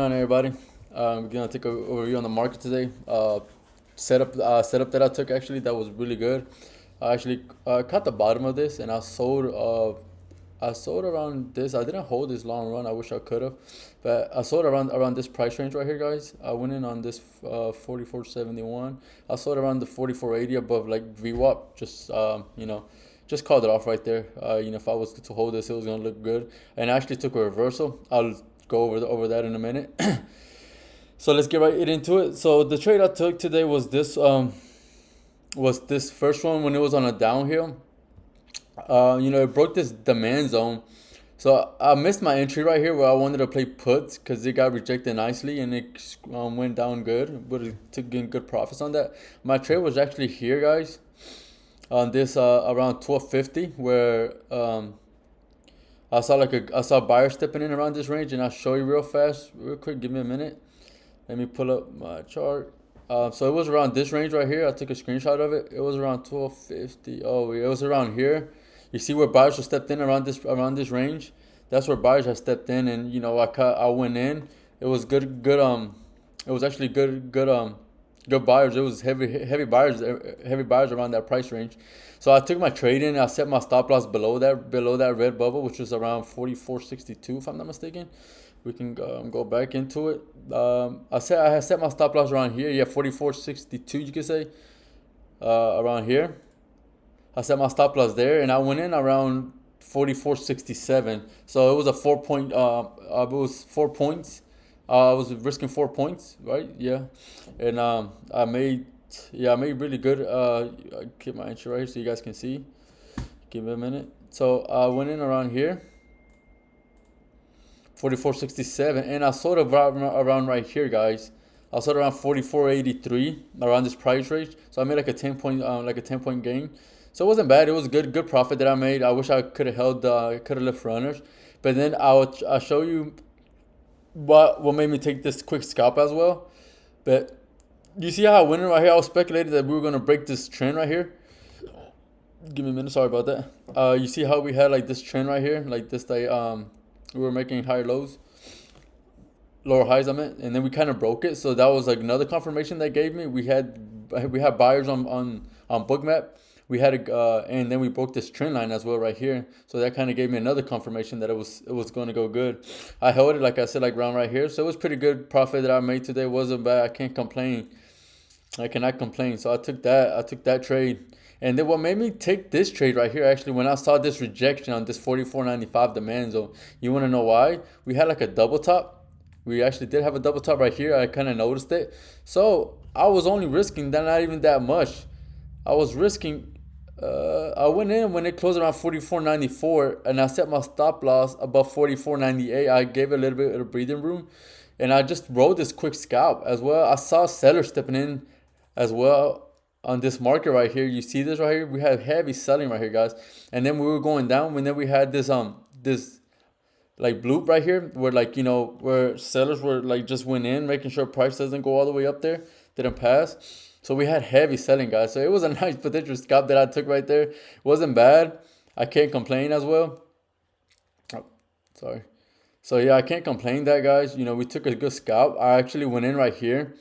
On everybody, we're gonna take a overview on the market today. Setup that I took actually that was really good. I actually caught the bottom of this and I sold around this. I didn't hold this long run. I wish I could have, but I sold around this price range right here, guys. I went in on this 44.71. I sold around the 44.80 above like VWAP. Just called it off right there. If I was to hold this, it was gonna look good. And I actually took a reversal. I'll go over that in a minute. So let's get right into it. So the trade I took today was this first one when it was on a downhill. It broke this demand zone. So I missed my entry right here where I wanted to play puts because it got rejected nicely and it went down good, but it took in good profits on that. My trade was actually here, guys, on this around 1250 where I saw buyers stepping in around this range, and I'll show you real fast, real quick. Give me a minute. Let me pull up my chart. So it was around this range right here. I took a screenshot of it. It was around 1250. Oh, yeah, it was around here. You see where buyers have stepped in around this range. That's where buyers have stepped in, and I went in. It was good. It was actually good buyers. It was heavy buyers around that price range. So I took my trade in. I set my stop loss below that red bubble, which was around 44.62, if I'm not mistaken. We can go back into it. I had set my stop loss around here. Yeah, 44.62, you could say, around here. I set my stop loss there, and I went in around 44.67. So it was a 4 point. It was 4 points. I was risking 4 points, right? Yeah, and I made really good. I keep my entry right here so you guys can see. Give me a minute. So I went in around here, 44.67, and I sold around right here, guys. I sold around 44.83 around this price range. So I made like a 10 point gain. So it wasn't bad. It was good profit that I made. I wish I could have could have left runners, but then I'll show you what made me take this quick scalp as well. But you see how I went in right here? I was speculating that we were gonna break this trend right here. Give me a minute. Sorry about that. You see how we had like this trend right here, like this day. We were making higher lows, lower highs. I meant, and then we kind of broke it. So that was like another confirmation that gave me. We had buyers on Bookmap. And then we broke this trend line as well right here. So that kind of gave me another confirmation that it was going to go good. I held it like I said, like round right here. So it was pretty good profit that I made today. It wasn't bad. I can't complain. I cannot complain. So I took that trade. And then what made me take this trade right here, actually, when I saw this rejection on this 44.95 demand zone, you want to know why? We had like a double top. We actually did have a double top right here. I kind of noticed it. So I was only risking that, not even that much. I was risking. I went in when it closed around 44.94, and I set my stop loss above 44.98. I gave it a little bit of breathing room, and I just rode this quick scalp as well. I saw sellers stepping in as well on this market right here. You see this right here? We had heavy selling right here, guys. And then we were going down, and then we had this like bloop right here where where sellers were like just went in, making sure price doesn't go all the way up there, didn't pass. So we had heavy selling, guys. So it was a nice potential scalp that I took right there. It wasn't bad. I can't complain as well. Oh, sorry. So yeah, I can't complain that, guys. We took a good scalp. I actually went in right here.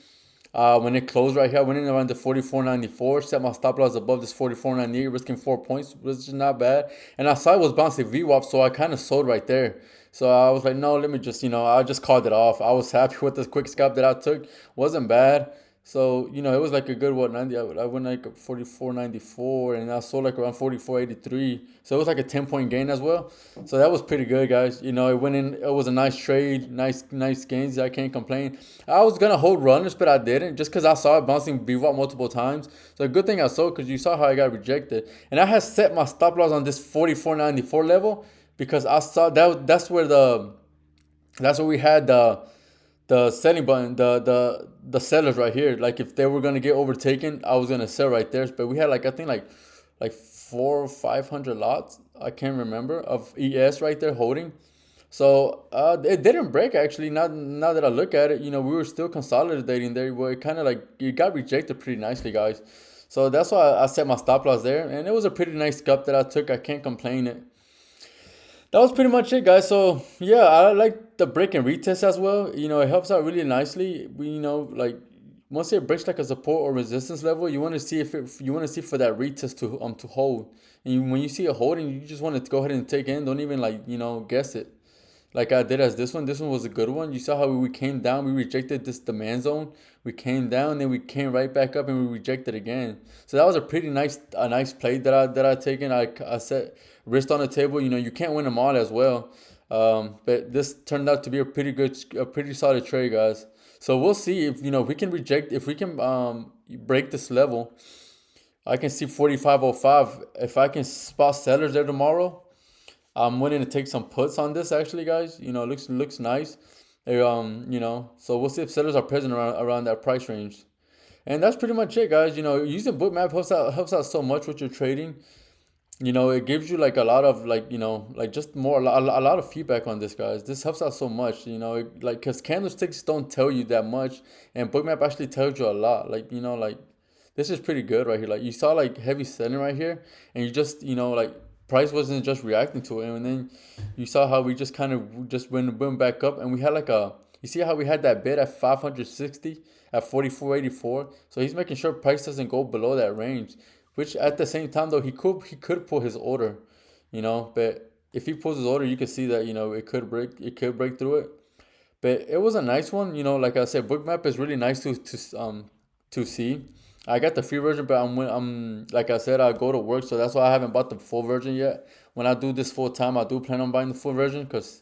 When it closed right here, I went in around the 44.94, set my stop loss above this 44.98, risking 4 points, which is not bad. And I saw it was bouncing VWAP, so I kind of sold right there. So I was like, no, let me just, I just called it off. I was happy with this quick scalp that I took. Wasn't bad. So, it was like a good, 90. I went like 44.94 and I sold like around 44.83. So it was like a 10 point gain as well. So that was pretty good, guys. It went in, it was a nice trade, nice gains. I can't complain. I was going to hold runners, but I didn't just because I saw it bouncing BWAP multiple times. So a good thing I sold because you saw how I got rejected. And I had set my stop loss on this 44.94 level because I saw that's where we had the selling button, the sellers right here. Like if they were gonna get overtaken, I was gonna sell right there. But we had like I think like 400 or 500 lots. I can't remember of ES right there holding. So it didn't break actually. Now that I look at it, we were still consolidating there. Where it kind of like it got rejected pretty nicely, guys. So that's why I set my stop loss there, and it was a pretty nice cup that I took. I can't complain it. That was pretty much it, guys. So yeah, I like the break and retest as well. It helps out really nicely. Like once it breaks like a support or resistance level, you want to see if you want to see for that retest to hold. And when you see it holding, you just want to go ahead and take in. Don't even like guess it. Like I did as this one. This one was a good one. You saw how we came down. We rejected this demand zone. We came down, then we came right back up, and we rejected again. So that was a nice play that I taken. I set wrist on the table. You can't win them all as well. But this turned out to be a pretty solid trade, guys. So we'll see if we can if we can break this level. I can see 45.05. If I can spot sellers there tomorrow, I'm willing to take some puts on this actually, guys. Looks nice. So we'll see if sellers are present around that price range. And that's pretty much it, guys. Using Bookmap helps out so much with your trading. It gives you like a lot of like just more a lot of feedback on this, guys. This helps out so much. Like because candlesticks don't tell you that much, and Bookmap actually tells you a lot. Like this is pretty good right here. Like you saw like heavy selling right here, and you just like price wasn't just reacting to it, and then you saw how we just kind of just went back up, and we had like a you see how we had that bid at 560 at 44.84. So he's making sure price doesn't go below that range. Which at the same time though he could pull his order, but if he pulls his order, you can see that it could break through it. But it was a nice one, like I said, Bookmap is really nice to see. I got the free version, but I'm like I said, I go to work, so that's why I haven't bought the full version yet. When I do this full time, I do plan on buying the full version because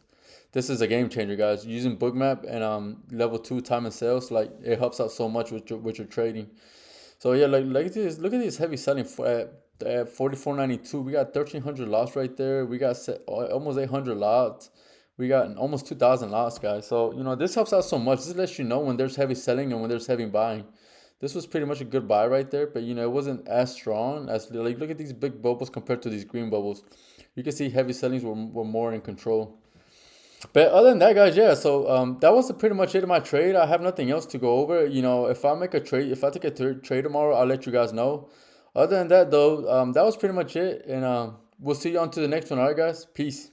this is a game changer, guys. Using Bookmap and level 2 time and sales, like it helps out so much with your trading. So yeah, like this. Look at this heavy selling at 44.92. We got 1,300 lots right there. We got almost 800 lots. We got almost 2,000 lots, guys. So this helps out so much. This lets you know when there's heavy selling and when there's heavy buying. This was pretty much a good buy right there, but it wasn't as strong as like look at these big bubbles compared to these green bubbles. You can see heavy sellings were more in control. But other than that, guys, yeah. So that was pretty much it in my trade. I have nothing else to go over. If I make a trade, if I take a trade tomorrow, I'll let you guys know. Other than that, though, that was pretty much it. And we'll see you on to the next one. All right, guys. Peace.